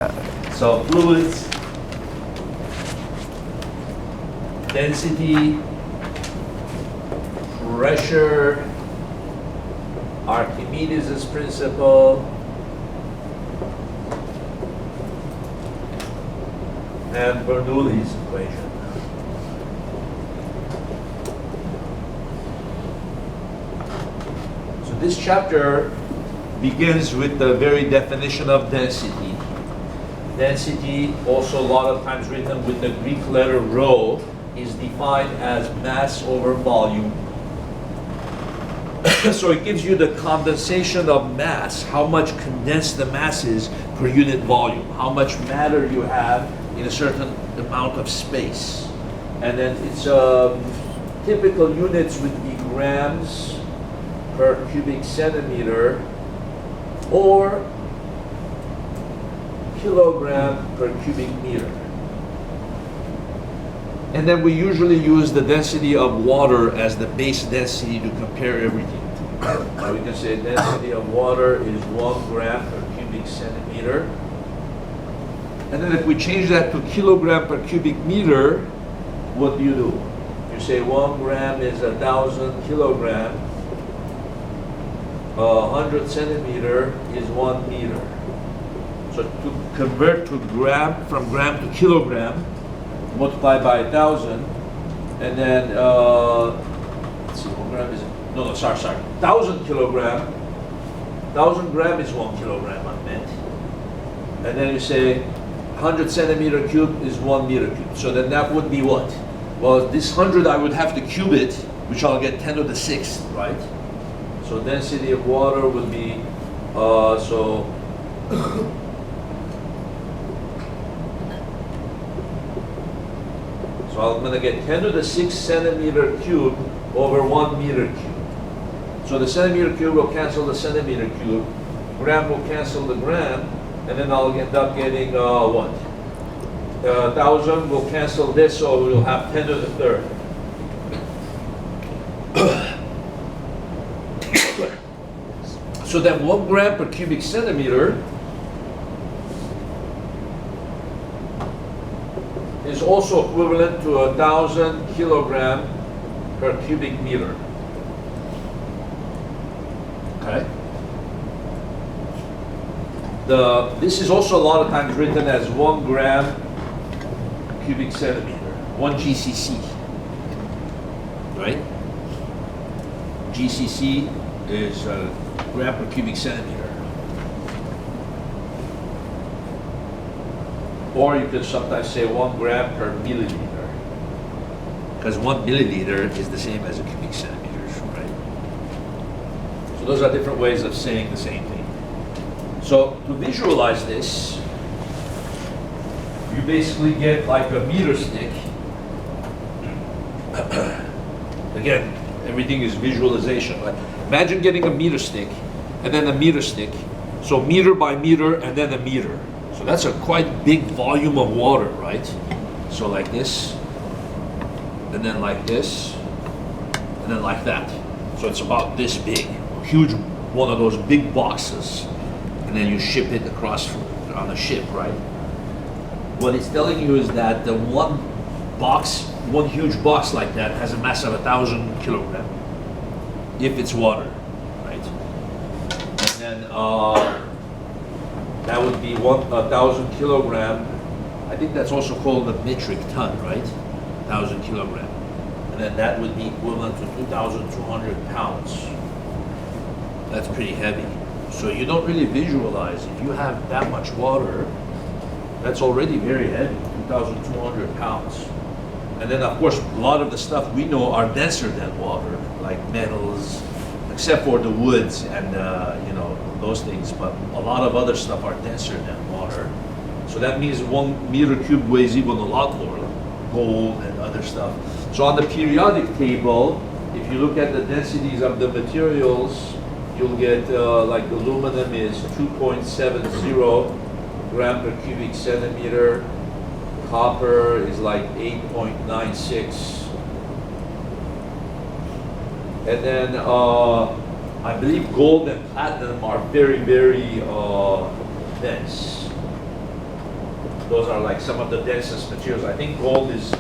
So fluids, density, pressure, Archimedes' principle, and Bernoulli's equation. So this chapter begins with the very definition of density. Density, also a lot of times written with the Greek letter rho, is defined as mass over volume. So it gives you the condensation of mass, how much condensed the mass is per unit volume, how much matter you have in a certain amount of space. And then it's typical units would be grams per cubic centimeter or kilogram per cubic meter. And then we usually use the density of water as the base density to compare everything. So we can say density of water is 1 gram per cubic centimeter. And then if we change that to kilogram per cubic meter, what do? You say 1 gram is 1,000 kilogram. 100 centimeter is 1 meter. So to convert to gram, from gram to kilogram, multiply by 1,000, and then, let's see, 1 gram is, sorry, 1,000 kilogram, 1,000 gram is 1 kilogram, I meant. And then you say 100 centimeter cube is 1 meter cube. So then that would be what? Well, this 100 I would have to cube it, which I'll get 10 to the 6th, right? So density of water would be, so I'm going to get 10 to the 6th centimeter cube over 1 meter cube. So the centimeter cube will cancel the centimeter cube, gram will cancel the gram, and then I'll end up getting what? 1,000 will cancel this, so we'll have 10 to the 3rd. So then 1 gram per cubic centimeter is also equivalent to 1,000 kilogram per cubic meter. Okay. This is also a lot of times written as 1 gram cubic centimeter, 1 GCC, right? GCC is gram per cubic centimeter. Or you could sometimes say 1 gram per milliliter, because 1 milliliter is the same as a cubic centimeter, right? So those are different ways of saying the same thing. So to visualize this, you basically get like a meter stick. Again, everything is visualization, right? Imagine getting a meter stick and then a meter stick. So meter by meter and then a meter. So that's a quite big volume of water, right? So like this, and then like this, and then like that. So it's about this big, huge, one of those big boxes. And then you ship it across on a ship, right? What it's telling you is that the one huge box like that has a mass of 1,000 kilogram, if it's water, right? And then that would be 1,000 kilogram. I think that's also called a metric ton, right? 1,000 kilogram. And then that would be equivalent to 2,200 pounds. That's pretty heavy. So you don't really visualize, if you have that much water, that's already very heavy, 2,200 pounds. And then of course, a lot of the stuff we know are denser than water, like metals, except for the woods and those things, but a lot of other stuff are denser than water. So that means 1 meter cube weighs even a lot more, gold and other stuff. So on the periodic table, if you look at the densities of the materials, you'll get like aluminum is 2.70 gram per cubic centimeter, copper is like 8.96, and then I believe gold and platinum are very, very dense. Those are like some of the densest materials. I think gold is,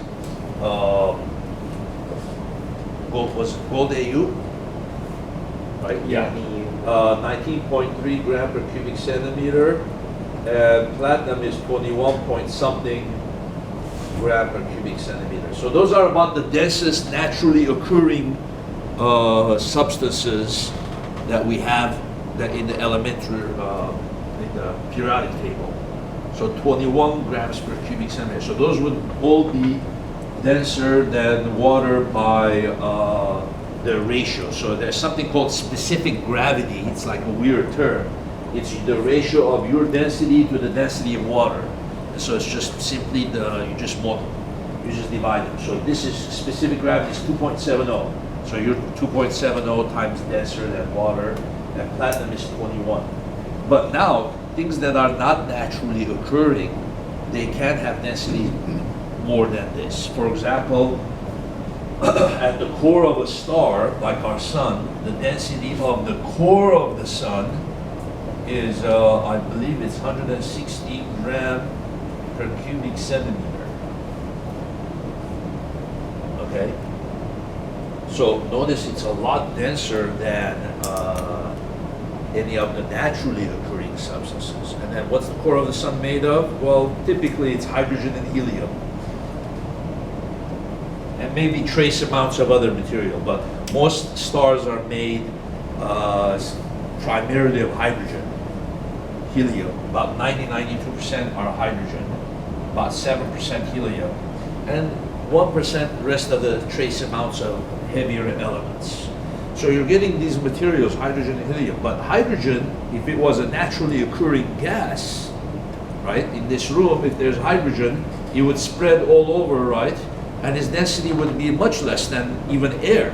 gold AU? Right, yeah. 19.3 gram per cubic centimeter, and platinum is 21 point something gram per cubic centimeter. So those are about the densest naturally occurring substances that we have that in the elementary, in the periodic table. So 21 grams per cubic centimeter. So those would all be denser than water by the ratio. So there's something called specific gravity. It's like a weird term. It's the ratio of your density to the density of water. And so it's just simply you just divide them. So this is specific gravity is 2.70. So you're 2.70 times denser than water, and platinum is 21. But now, things that are not naturally occurring, they can have density more than this. For example, at the core of a star, like our sun, the density of the core of the sun is, I believe it's 160 gram per cubic centimeter. Okay? So notice it's a lot denser than any of the naturally occurring substances. And then what's the core of the sun made of? Well, typically it's hydrogen and helium. And maybe trace amounts of other material, but most stars are made primarily of hydrogen, helium. About 92% are hydrogen, about 7% helium, and 1% the rest of the trace amounts of heavier elements. So you're getting these materials, hydrogen and helium, but hydrogen, if it was a naturally occurring gas, right, in this room, if there's hydrogen, it would spread all over, right, and its density would be much less than even air,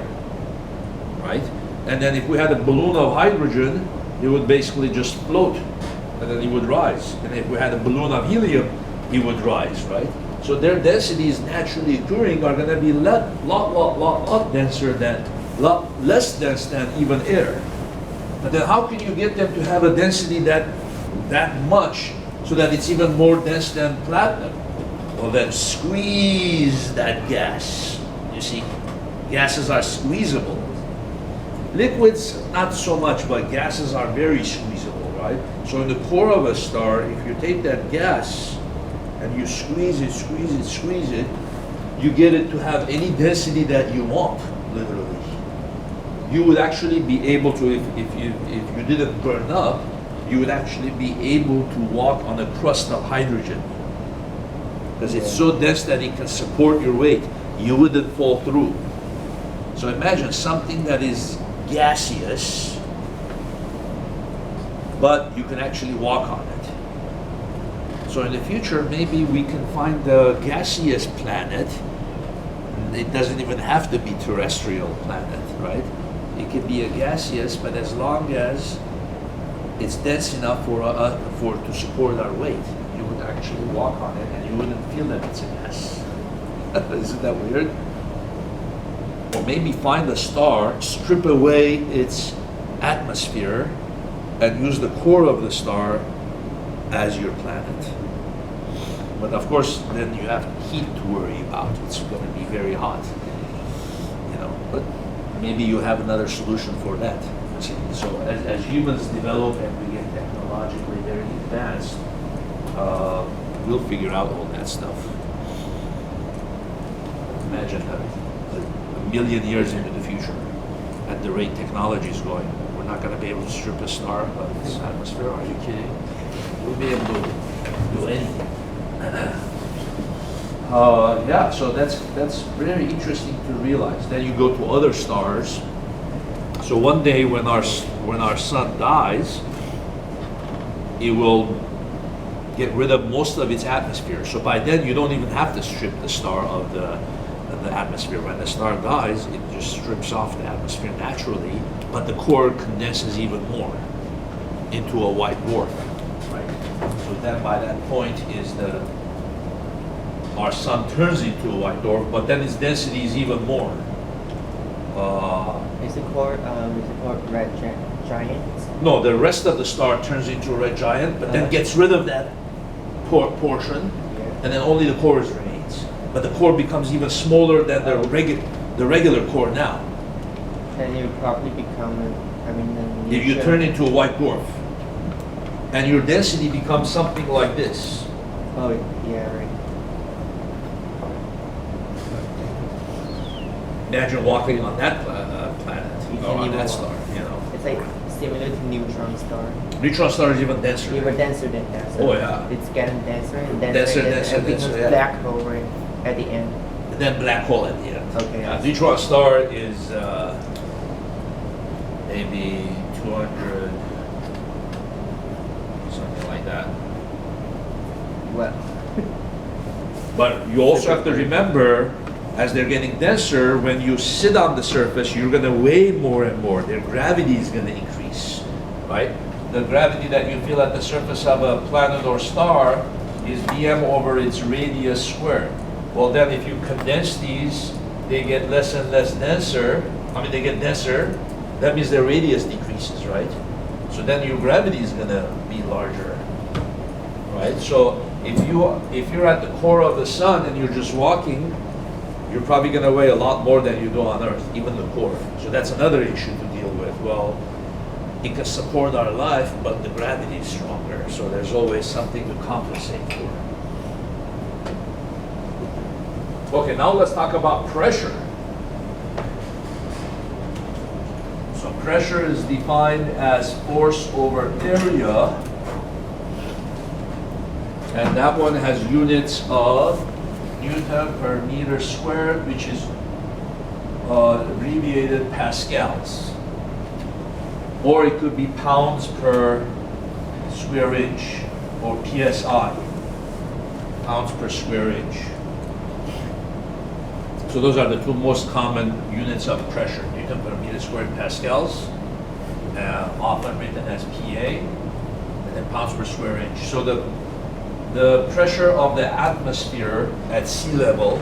right? And then if we had a balloon of hydrogen, it would basically just float, and then it would rise. And if we had a balloon of helium, it would rise, right? So their densities naturally occurring are going to be lot denser than, lot less dense than even air. But then how can you get them to have a density that much so that it's even more dense than platinum? Well, then squeeze that gas. You see, gases are squeezable. Liquids, not so much, but gases are very squeezable, right? So in the core of a star, if you take that gas and you squeeze it, you get it to have any density that you want, literally. You would actually be able to, if you didn't burn up, you would actually be able to walk on a crust of hydrogen. Because it's so dense that it can support your weight. You wouldn't fall through. So imagine something that is gaseous, but you can actually walk on it. So in the future, maybe we can find a gaseous planet. It doesn't even have to be terrestrial planet, right? It could be a gaseous, but as long as it's dense enough to support our weight, you would actually walk on it and you wouldn't feel that it's a gas. Isn't that weird? Or maybe find a star, strip away its atmosphere, and use the core of the star as your planet. But of course, then you have heat to worry about. It's going to be very hot, you know. But maybe you have another solution for that. So as humans develop and we get technologically very advanced, we'll figure out all that stuff. Imagine a million years into the future, at the rate technology is going, we're not going to be able to strip a star of its atmosphere. Are you kidding? We'll be able to do anything. Yeah, so that's very interesting to realize. Then you go to other stars. So one day when our sun dies, it will get rid of most of its atmosphere. So by then you don't even have to strip the star of the atmosphere. When the star dies, it just strips off the atmosphere naturally, but the core condenses even more into a white dwarf. So then by that point our sun turns into a white dwarf, but then its density is even more. Is the core red giant? No, the rest of the star turns into a red giant, but then gets rid of that portion, and then only the core remains. But the core becomes even smaller than the regular core now. Then you probably become, a If you turn into a white dwarf, and your density becomes something like this. Oh, yeah, right. Imagine walking on that planet, You or can on even that walk. star, you know. It's like similar to neutron star. Neutron star is even denser. Even denser than that. So Oh, yeah. It's getting denser and Denser, and then denser, it becomes denser, yeah. black hole right at the end. And then black hole at the end. Okay. Neutron star is maybe 200, something like that. Well, But you also have to remember, as they're getting denser, when you sit on the surface, you're going to weigh more and more. Their gravity is going to increase, right? The gravity that you feel at the surface of a planet or star is Vm over its radius squared. Well, then if you condense these, they get less and less denser. They get denser. That means their radius decreases, right? So then your gravity is going to be larger, right? So if you're at the core of the sun and you're just walking, you're probably going to weigh a lot more than you do on Earth, even the core. So that's another issue to deal with. Well, it can support our life, but the gravity is stronger. So there's always something to compensate for. Okay, now let's talk about pressure. So pressure is defined as force over area. And that one has units of Newton per meter squared, which is abbreviated pascals. Or it could be pounds per square inch, or PSI, pounds per square inch. So those are the two most common units of pressure, Newton per meter squared, pascals, often written as PA, and then pounds per square inch. So the pressure of the atmosphere at sea level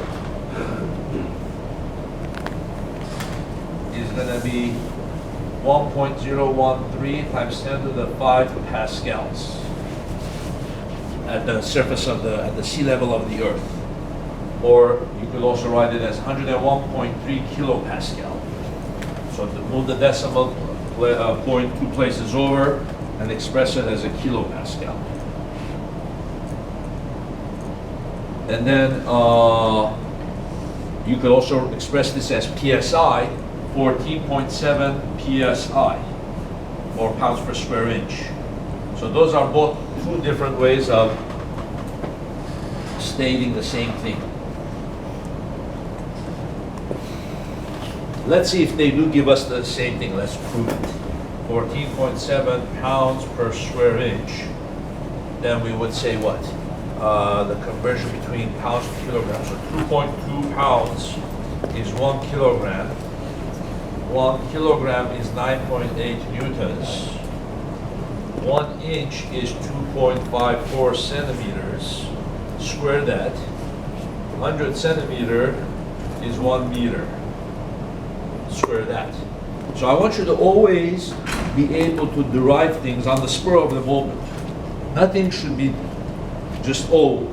is going to be 1.013 times 10 to the 5 pascals at the surface of at the sea level of the Earth. Or you could also write it as 101.3 kilopascal. So to move the decimal point 2 places over and express it as a kilopascal. And then you could also express this as PSI, 14.7 PSI, or pounds per square inch. So those are both two different ways of stating the same thing. Let's see if they do give us the same thing. Let's prove it. 14.7 pounds per square inch. Then we would say what? The conversion between pounds to kilograms. So 2.2 pounds is 1 kilogram. 1 kilogram is 9.8 newtons. 1 inch is 2.54 centimeters. Square that. 100 centimeter is 1 meter. Square that. So I want you to always be able to derive things on the spur of the moment. Nothing should be just, oh,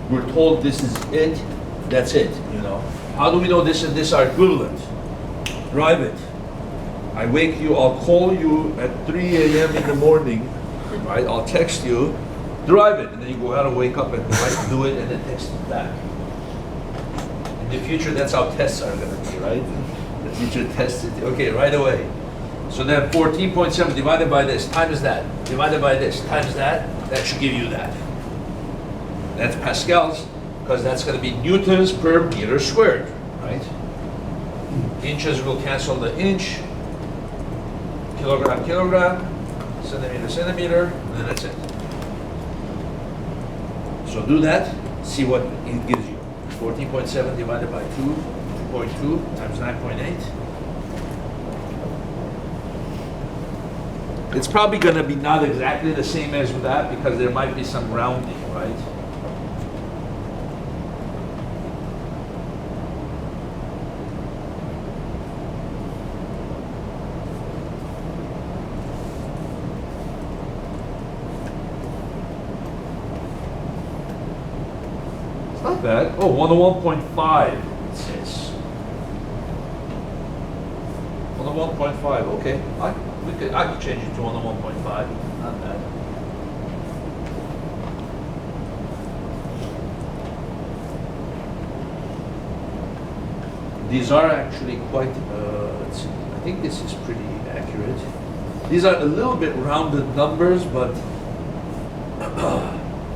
we're told this is it, that's it, you know. How do we know this and this are equivalent? Drive it. I wake you, I'll call you at 3 a.m. in the morning, right? I'll text you, drive it, and then you go out and wake up and do it and then text it back. In the future, that's how tests are gonna be, right? The teacher tests it, okay, right away. So then 14.7 divided by this, times that, divided by this, times that should give you that. That's pascals, because that's going to be newtons per meter squared, right? Inches will cancel the inch, kilogram, kilogram, centimeter, centimeter, and then that's it. So do that, see what it gives you. 14.7 divided by 2.2 times 9.8. It's probably going to be not exactly the same as that because there might be some rounding, right? Not bad. Oh, 101.5 it says. 101.5, okay. I could change it to 101.5. Not bad. These are actually quite, let's see, I think this is pretty accurate. These are a little bit rounded numbers, but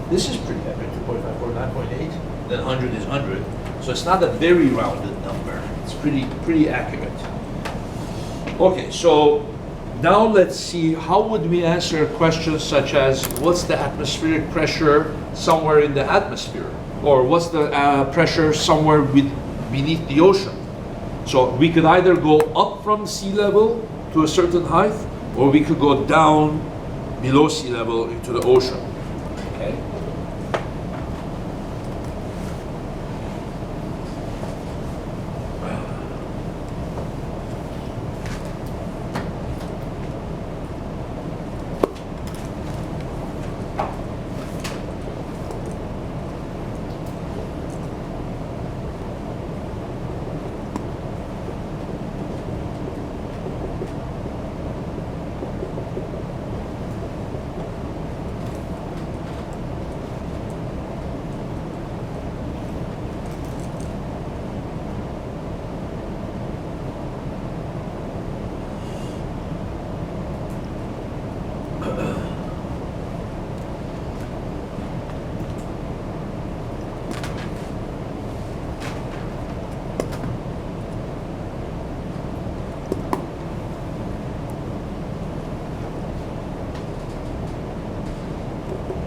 this is pretty accurate, 2.5, 9.8, then 100 is 100. So it's not a very rounded number. It's pretty accurate. Okay, so now let's see, how would we answer questions such as, what's the atmospheric pressure somewhere in the atmosphere? Or what's the pressure somewhere beneath the ocean? So we could either go up from sea level to a certain height, or we could go down below sea level into the ocean. Okay.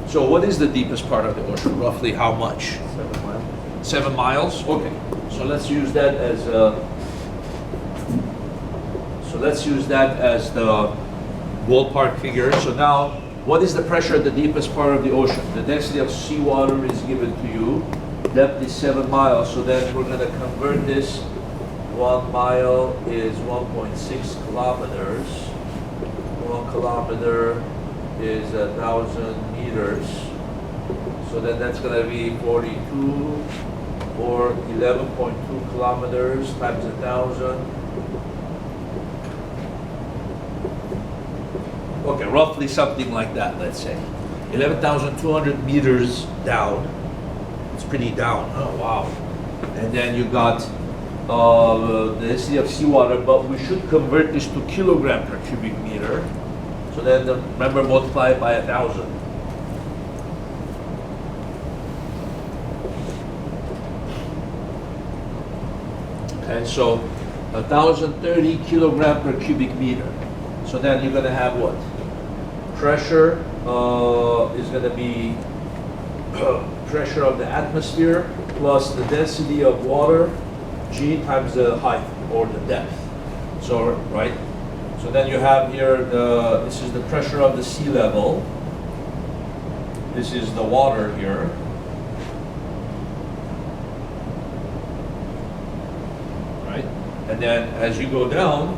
So what is the deepest part of the ocean? Roughly how much? 7 miles. 7 miles? Okay. So let's use that as the ballpark figure. So now, what is the pressure at the deepest part of the ocean? The density of seawater is given to you. Depth is 7 miles. So then we're going to convert this. 1 mile is 1.6 kilometers. 1 kilometer is 1,000 meters. So then that's going to be 42 or 11.2 kilometers times 1,000. Okay, roughly something like that, let's say. 11,200 meters down. It's pretty down. Oh, wow. And then you got the density of seawater, but we should convert this to kilogram per cubic meter. So then, remember, multiply it by 1,000. Okay, so 1,030 kilogram per cubic meter. So then you're going to have what? Pressure is going to be pressure of the atmosphere plus the density of water, G times the height or the depth. So, right? So then you have here, this is the pressure of the sea level. This is the water here. Right? And then as you go down,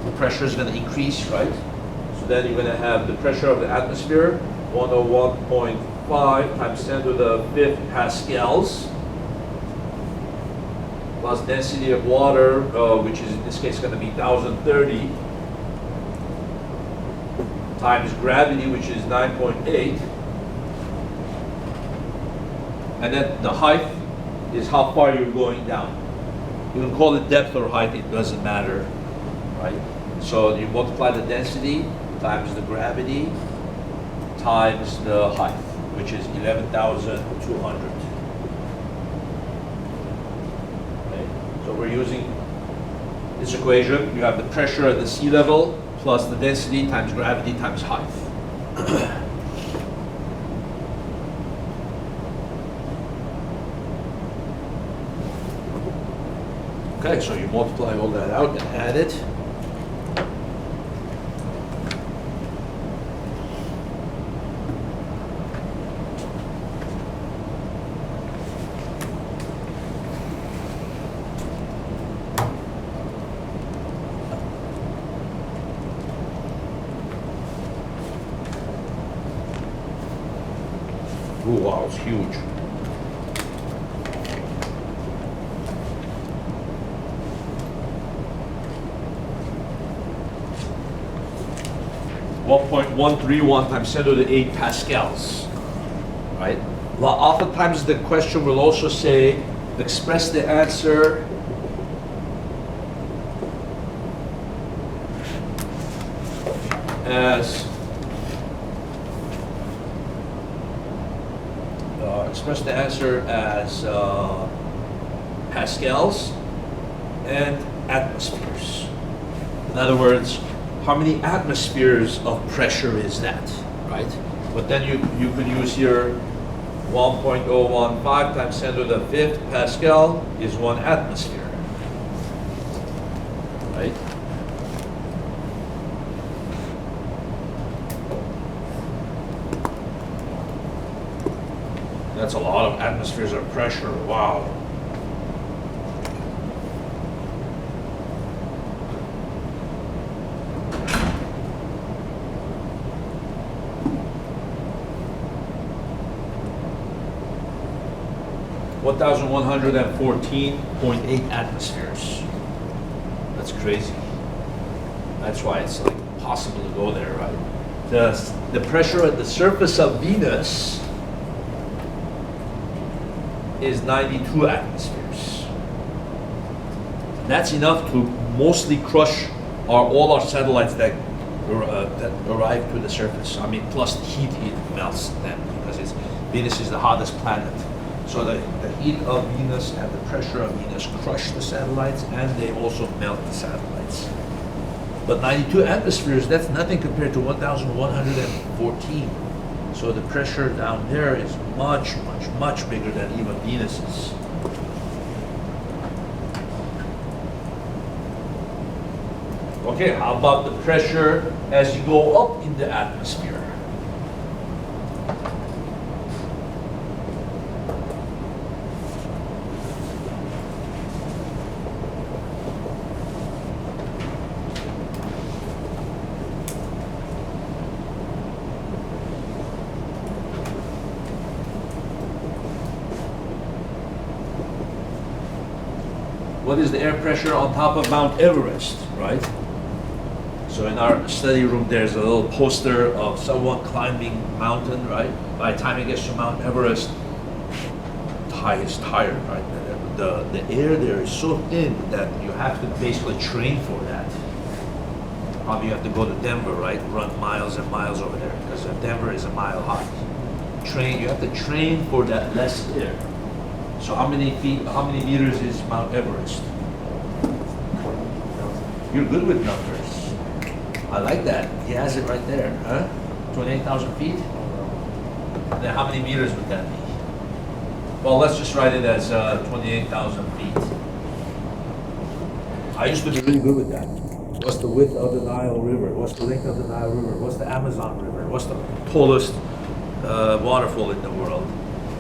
the pressure is going to increase, right? So then you're going to have the pressure of the atmosphere, 101.5 times 10 to the 5th pascals, plus density of water, which is in this case going to be 1,030, times gravity, which is 9.8, and then the height is how far you're going down. You can call it depth or height, it doesn't matter, right? So you multiply the density times the gravity times the height, which is 11,200. Okay, so we're using this equation. You have the pressure at the sea level plus the density times gravity times height. Okay, so you multiply all that out and add it. Oh, wow, it's huge. .131 times 10 to the 8 pascals, right? Oftentimes the question will also say, express the answer as pascals and atmospheres. In other words, how many atmospheres of pressure is that, right? But then you could use here 1.015 times 10 to the 5th Pascal is 1 atmosphere, right? That's a lot of atmospheres of pressure, wow. (1,114.8 atmospheres. That's crazy. That's why it's like impossible to go there, right? The pressure at the surface of Venus is 92 atmospheres. That's enough to mostly crush all our satellites that arrive to the surface. I mean, plus the heat, it melts them because Venus is the hottest planet. So the heat of Venus and the pressure of Venus crush the satellites, and they also melt the satellites. But 92 atmospheres, that's nothing compared to 1,114. So the pressure down there is much, much, much bigger than even Venus's. Okay, how about the pressure as you go up in the atmosphere? What is the air pressure on top of Mount Everest, right? So in our study room, there's a little poster of someone climbing mountain, right? By the time it gets to Mount Everest, is tired, right? The air there is so thin that you have to basically train for that. Probably you have to go to Denver, right? Run miles and miles over there because Denver is a mile high. You have to train for that less air. So how many meters is Mount Everest? You're good with numbers. I like that. He has it right there, huh? 28,000 feet? And then how many meters would that be? Well, let's just write it as 28,000 feet. I used to be really good with that. What's the width of the Nile River? What's the length of the Nile River? What's the Amazon River? What's the tallest waterfall in the world?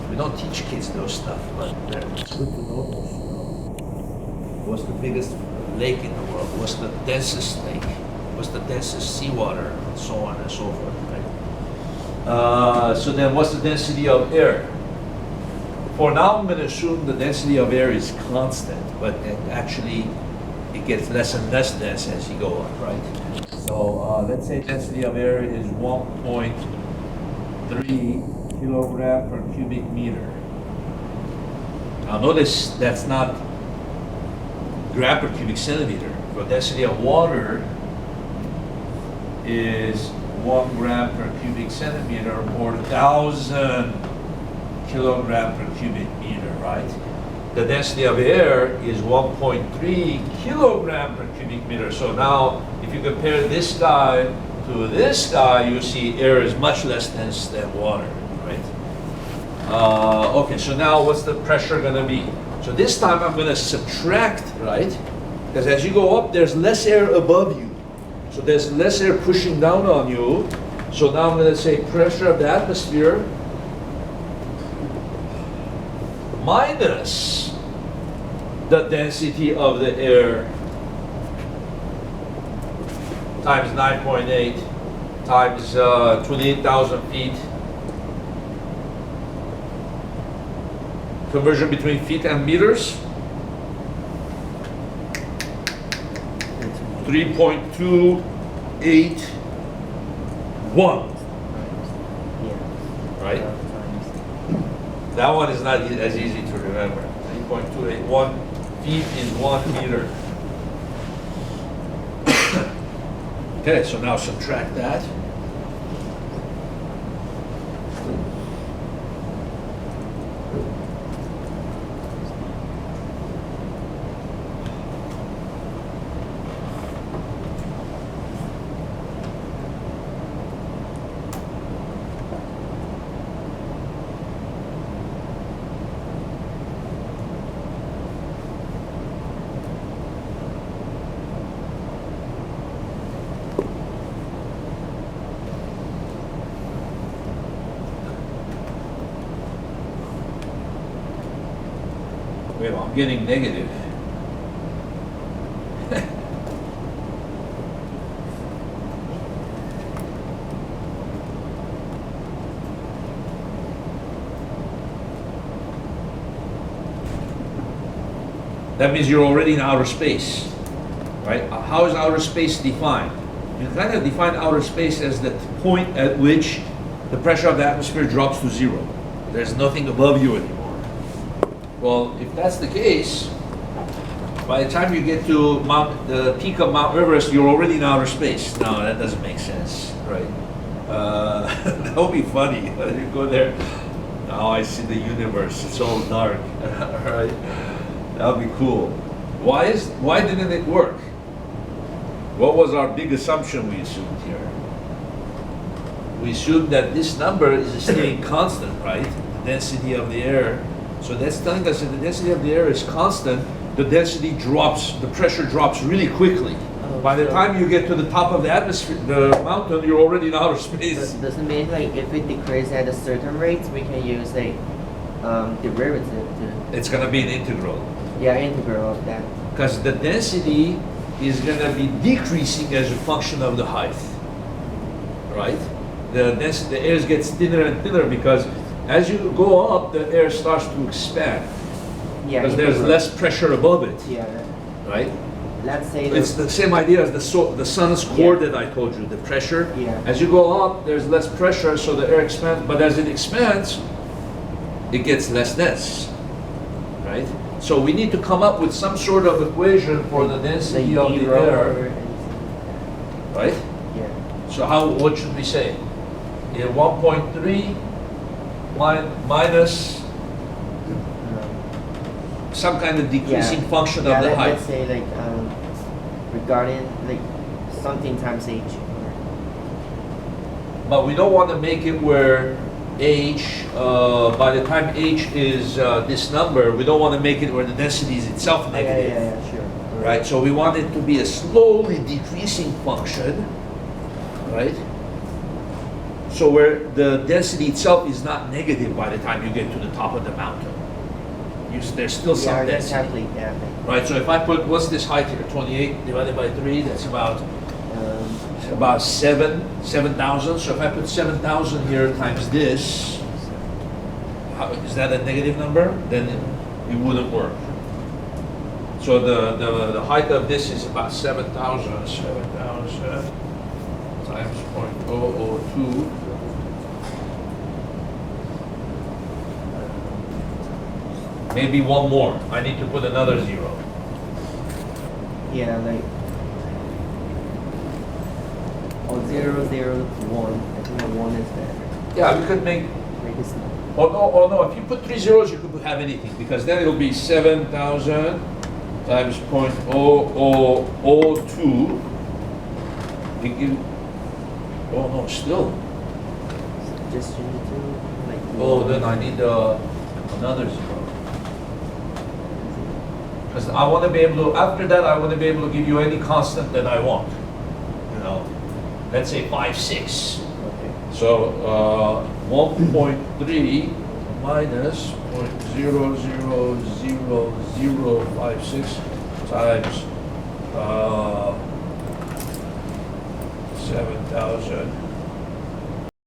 We don't teach kids those stuff, but it's good to know those. What's the biggest lake in the world? What's the densest lake? What's the densest seawater? And so on and so forth, right? So then what's the density of air? For now, I'm going to assume the density of air is constant, but actually it gets less and less dense as you go up, right? So let's say density of air is 1.3 kilogram per cubic meter. Now notice that's not gram per cubic centimeter. The density of water is 1 gram per cubic centimeter or 1,000 kilogram per cubic meter, right? The density of air is 1.3 kilogram per cubic meter. So now if you compare this guy to this guy, you see air is much less dense than water. Right? Okay, so now what's the pressure going to be? So this time I'm going to subtract, right? Because as you go up, there's less air above you. So there's less air pushing down on you. So now I'm going to say pressure of the atmosphere minus the density of the air times 9.8 times 28,000 feet conversion between feet and meters. 3.281. Yeah. Right? Times. That one is not as easy to remember. 3.281 feet is 1 meter. Okay, so now subtract that. Wait, I'm getting negative. That means you're already in outer space, right? How is outer space defined? You kind of define outer space as the point at which the pressure of the atmosphere drops to zero. There's nothing above you anymore. Well, if that's the case, by the time you get to the peak of Mount Everest, you're already in outer space. No, that doesn't make sense, right? That would be funny. You go there, now I see the universe, it's all dark, right? That would be cool. Why didn't it work? What was our big assumption we assumed here? We assumed that this number is staying constant, right? The density of the air. So that's telling us that the density of the air is constant. The density drops, the pressure drops really quickly. By the time you get to the top of the atmosphere, the mountain, you're already in outer space. Doesn't mean like if it decreases at a certain rate, we can use a derivative to. It's going to be an integral. Yeah, integral of that. Because the density is going to be decreasing as a function of the height, right? The air gets thinner and thinner because as you go up, the air starts to expand. Yeah. Because there's less pressure above it. Yeah. Right? Let's say it's the same idea as the sun's core that I told you, the pressure. Yeah. As you go up, there's less pressure, so the air expands. But as it expands, it gets less dense. Right? So we need to come up with some sort of equation for the density of the air. Right? Yeah. So what should we say? In 1.3 minus some kind of decreasing function of the height. Let's say like regarding like something times h. But we don't want to make it where h, by the time h is this number, we don't want to make it where the density is itself negative. Yeah, sure. Right, so we want it to be a slowly decreasing function, right? So where the density itself is not negative by the time you get to the top of the mountain. There's still some density. Exactly, yeah. Right, so if I put, what's this height here? 28 divided by 3, that's about 7,000. So if I put 7,000 here times this, is that a negative number? Then it wouldn't work. So the height of this is about 7,000 times 0.002. Maybe one more. I need to put another 0. Yeah, like 0, 0, 1. I think the 1 is better. Yeah, we could make. This Oh no! If you put 3 zeros, you could have anything because then it'll be 7,000 times 0.0002. Oh no, still. just change it to like. Oh, then I need another 0. Because I want to be able to, after that, I want to be able to give you any constant that I want. You know, let's say 5, 6. Okay. So 1.3 minus 0.00056 times 7,000